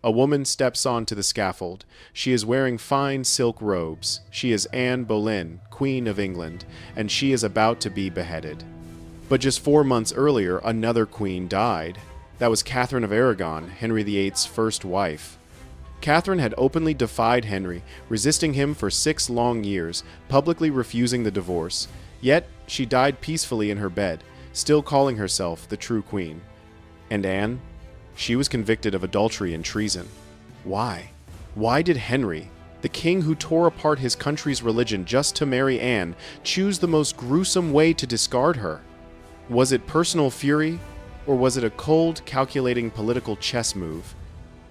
A woman steps onto the scaffold. She is wearing fine silk robes. She is Anne Boleyn, Queen of England, and she is about to be beheaded. But just 4 months earlier, another queen died. That was Catherine of Aragon, Henry VIII's first wife. Catherine had openly defied Henry, resisting him for 6 long years, publicly refusing the divorce. Yet, she died peacefully in her bed, still calling herself the true queen. And Anne? She was convicted of adultery and treason. Why? Why did Henry, the king who tore apart his country's religion just to marry Anne, choose the most gruesome way to discard her? Was it personal fury, or was it a cold, calculating political chess move?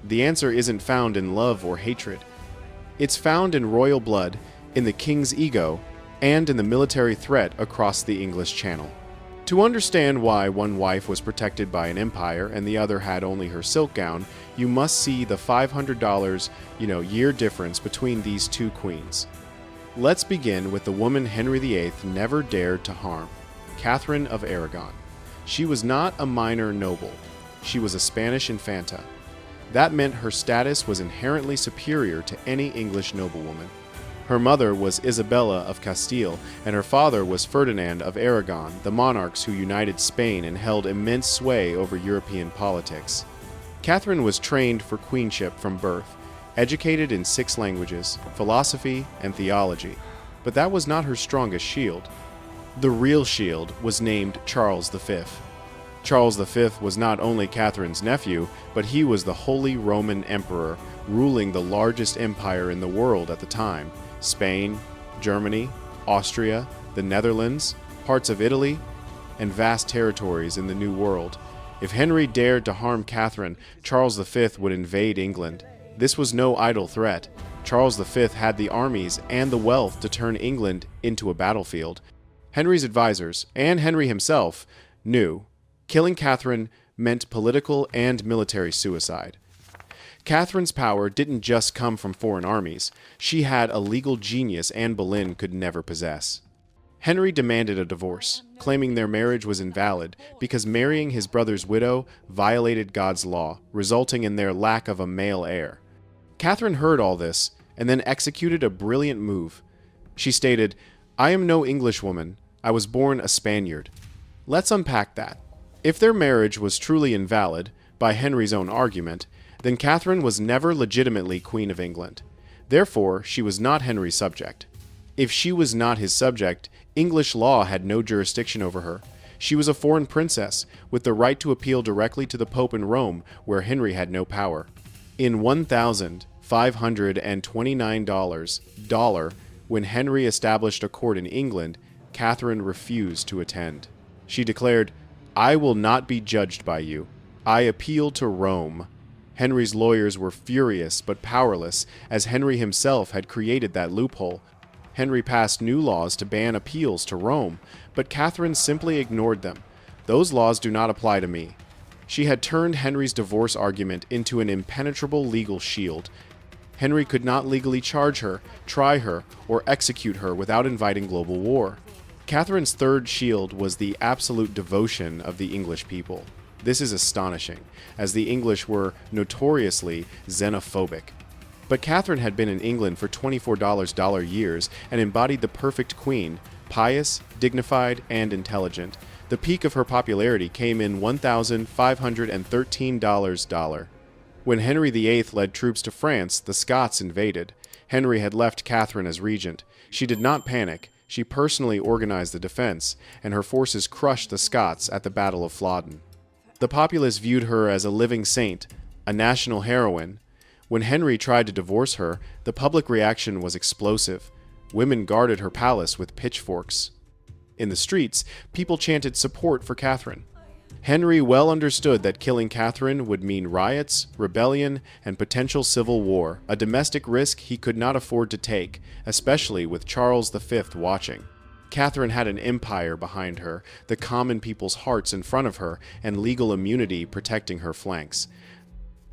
The answer isn't found in love or hatred. It's found in royal blood, in the king's ego, and in the military threat across the English Channel. To understand why one wife was protected by an empire and the other had only her silk gown, you must see the $500, year difference between these two queens. Let's begin with the woman Henry VIII never dared to harm, Catherine of Aragon. She was not a minor noble. She was a Spanish infanta. That meant her status was inherently superior to any English noblewoman. Her mother was Isabella of Castile, and her father was Ferdinand of Aragon, the monarchs who united Spain and held immense sway over European politics. Catherine was trained for queenship from birth, educated in 6 languages, philosophy, and theology, but that was not her strongest shield. The real shield was named Charles V. Charles V was not only Catherine's nephew, but he was the Holy Roman Emperor, ruling the largest empire in the world at the time. Spain, Germany, Austria, the Netherlands, parts of Italy, and vast territories in the New World. If Henry dared to harm Catherine, Charles V would invade England. This was no idle threat. Charles V had the armies and the wealth to turn England into a battlefield. Henry's advisors, and Henry himself, knew killing Catherine meant political and military suicide. Catherine's power didn't just come from foreign armies. She had a legal genius Anne Boleyn could never possess. Henry demanded a divorce, claiming their marriage was invalid because marrying his brother's widow violated God's law, resulting in their lack of a male heir. Catherine heard all this and then executed a brilliant move. She stated, "I am no Englishwoman. I was born a Spaniard." Let's unpack that. If their marriage was truly invalid, by Henry's own argument, then Catherine was never legitimately Queen of England. Therefore, she was not Henry's subject. If she was not his subject, English law had no jurisdiction over her. She was a foreign princess, with the right to appeal directly to the Pope in Rome, where Henry had no power. In $1,529, when Henry established a court in England, Catherine refused to attend. She declared, "I will not be judged by you. I appeal to Rome." Henry's lawyers were furious but powerless, as Henry himself had created that loophole. Henry passed new laws to ban appeals to Rome, but Catherine simply ignored them. "Those laws do not apply to me." She had turned Henry's divorce argument into an impenetrable legal shield. Henry could not legally charge her, try her, or execute her without inviting global war. Catherine's third shield was the absolute devotion of the English people. This is astonishing, as the English were notoriously xenophobic. But Catherine had been in England for $24 years and embodied the perfect queen, pious, dignified, and intelligent. The peak of her popularity came in $1,513. When Henry VIII led troops to France, the Scots invaded. Henry had left Catherine as regent. She did not panic. She personally organized the defense, and her forces crushed the Scots at the Battle of Flodden. The populace viewed her as a living saint, a national heroine. When Henry tried to divorce her, the public reaction was explosive. Women guarded her palace with pitchforks. In the streets, people chanted support for Catherine. Henry well understood that killing Catherine would mean riots, rebellion, and potential civil war, a domestic risk he could not afford to take, especially with Charles V watching. Catherine had an empire behind her, the common people's hearts in front of her, and legal immunity protecting her flanks.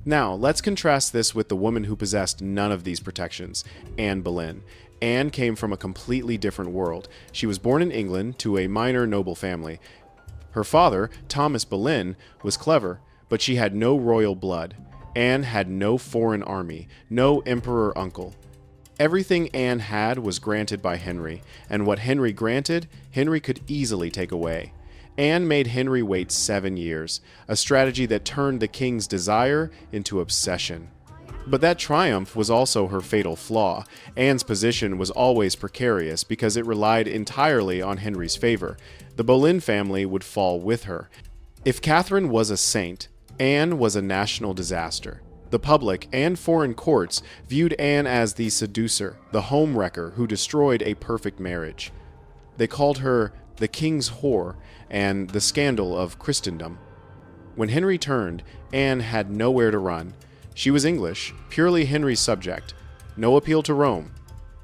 Now, let's contrast this with the woman who possessed none of these protections, Anne Boleyn. Anne came from a completely different world. She was born in England to a minor noble family. Her father, Thomas Boleyn, was clever, but she had no royal blood. Anne had no foreign army, no emperor uncle. Everything Anne had was granted by Henry, and what Henry granted, Henry could easily take away. Anne made Henry wait 7 years, a strategy that turned the king's desire into obsession. But that triumph was also her fatal flaw. Anne's position was always precarious because it relied entirely on Henry's favor. The Boleyn family would fall with her. If Catherine was a saint, Anne was a national disaster. The public and foreign courts viewed Anne as the seducer, the homewrecker who destroyed a perfect marriage. They called her the king's whore and the scandal of Christendom. When Henry turned, Anne had nowhere to run. She was English, purely Henry's subject. No appeal to Rome.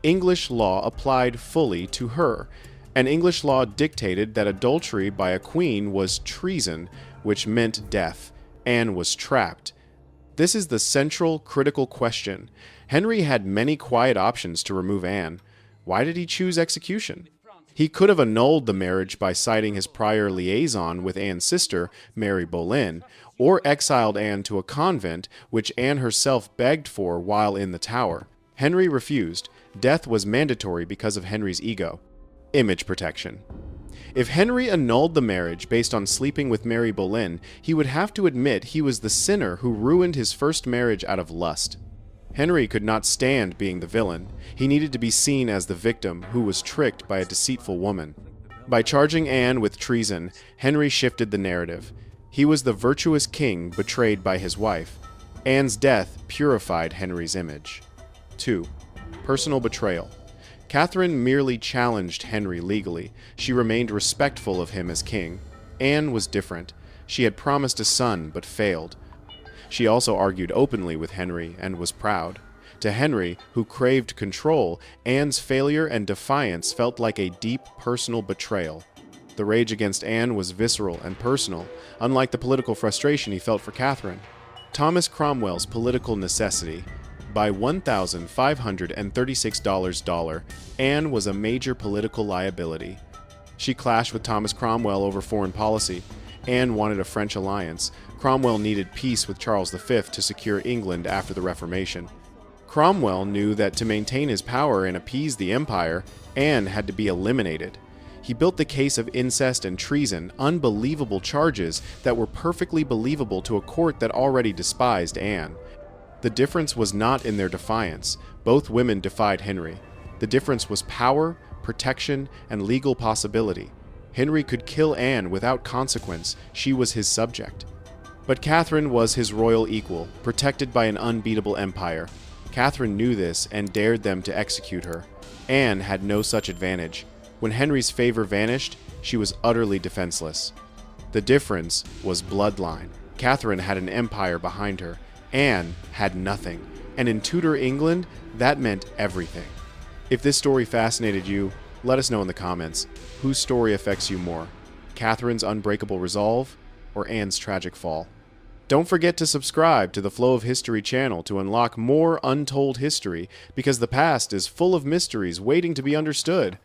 English law applied fully to her, and English law dictated that adultery by a queen was treason, which meant death. Anne was trapped. This is the central, critical question. Henry had many quiet options to remove Anne. Why did he choose execution? He could have annulled the marriage by citing his prior liaison with Anne's sister, Mary Boleyn, or exiled Anne to a convent, which Anne herself begged for while in the Tower. Henry refused. Death was mandatory because of Henry's ego. Image protection. If Henry annulled the marriage based on sleeping with Mary Boleyn, he would have to admit he was the sinner who ruined his first marriage out of lust. Henry could not stand being the villain. He needed to be seen as the victim who was tricked by a deceitful woman. By charging Anne with treason, Henry shifted the narrative. He was the virtuous king betrayed by his wife. Anne's death purified Henry's image. 2. Personal betrayal. Catherine merely challenged Henry legally. She remained respectful of him as king. Anne was different. She had promised a son but failed. She also argued openly with Henry and was proud. To Henry, who craved control, Anne's failure and defiance felt like a deep personal betrayal. The rage against Anne was visceral and personal, unlike the political frustration he felt for Catherine. Thomas Cromwell's Political Necessity. By $1,536, Anne was a major political liability. She clashed with Thomas Cromwell over foreign policy. Anne wanted a French alliance. Cromwell needed peace with Charles V to secure England after the Reformation. Cromwell knew that to maintain his power and appease the empire, Anne had to be eliminated. He built the case of incest and treason, unbelievable charges that were perfectly believable to a court that already despised Anne. The difference was not in their defiance. Both women defied Henry. The difference was power, protection, and legal possibility. Henry could kill Anne without consequence. She was his subject. But Catherine was his royal equal, protected by an unbeatable empire. Catherine knew this and dared them to execute her. Anne had no such advantage. When Henry's favor vanished, she was utterly defenseless. The difference was bloodline. Catherine had an empire behind her. Anne had nothing. And in Tudor England, that meant everything. If this story fascinated you, let us know in the comments. Whose story affects you more? Catherine's unbreakable resolve or Anne's tragic fall? Don't forget to subscribe to the Flow of History channel to unlock more untold history, because the past is full of mysteries waiting to be understood.